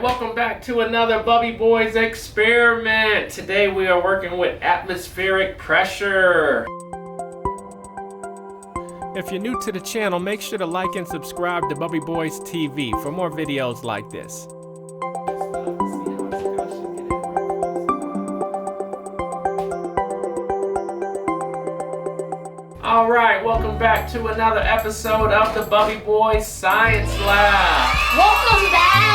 Welcome back to another Bubby Boys experiment. Today we are working with atmospheric pressure. If you're new to the channel, make sure to like and subscribe to Bubby Boys TV for more videos like this. Alright, welcome back to another episode of the Bubby Boys Science Lab. Welcome back!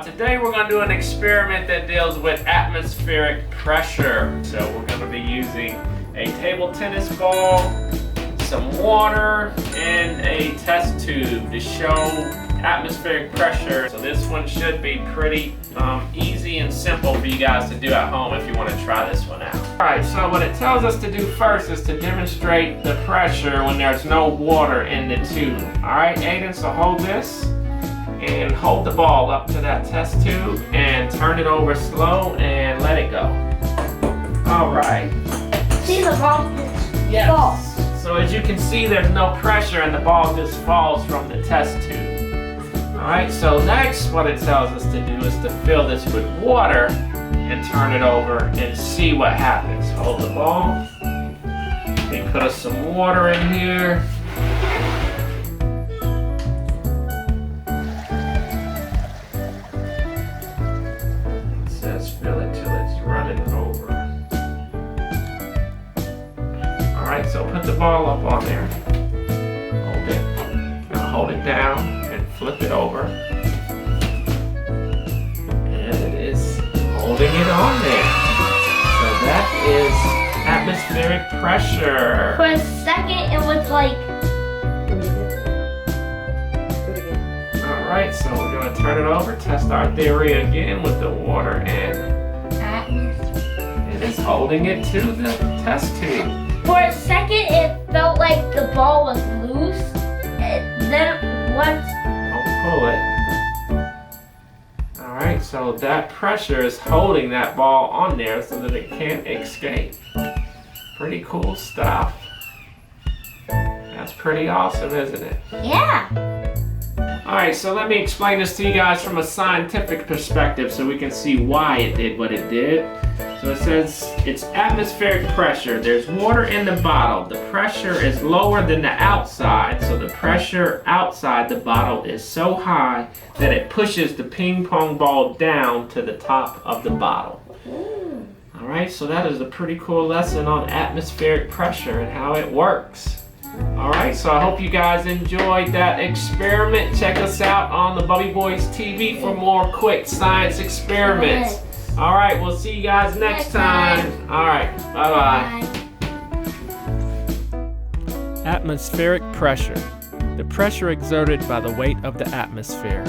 Today we're going to do an experiment that deals with atmospheric pressure. So we're going to be using a table tennis ball, some water, and a test tube to show atmospheric pressure. So this one should be pretty easy and simple for you guys to do at home if you want to try this one out. Alright, so what it tells us to do first is to demonstrate the pressure when there's no water in the tube. Alright, Aiden, so hold this. And hold the ball up to that test tube and turn it over slow and let it go. Alright. See, the ball just falls. So as you can see, there's no pressure and the ball just falls from the test tube. Alright, so next what it tells us to do is to fill this with water and turn it over and see what happens. Hold the ball. And put some water in here. Fill it till it's running over. Alright, so put the ball up on there. Hold it. Now hold it down and flip it over. And it is holding it on there. So that is atmospheric pressure. For a second, it was like... Alright, so we're going to turn it over, test our theory again with the water and it is holding it to the test tube. For a second, it felt like the ball was loose. Then once... Don't pull it. Alright, so that pressure is holding that ball on there so that it can't escape. Pretty cool stuff. That's pretty awesome, isn't it? Yeah. Alright, so let me explain this to you guys from a scientific perspective so we can see why it did what it did. So it says it's atmospheric pressure. There's water in the bottle. The pressure is lower than the outside, so the pressure outside the bottle is so high that it pushes the ping pong ball down to the top of the bottle. Alright, so that is a pretty cool lesson on atmospheric pressure and how it works. Alright, so I hope you guys enjoyed that experiment. Check us out on the Bubby Boys TV for more quick science experiments. Alright, we'll see you guys next time. Alright, bye-bye. Atmospheric pressure. The pressure exerted by the weight of the atmosphere.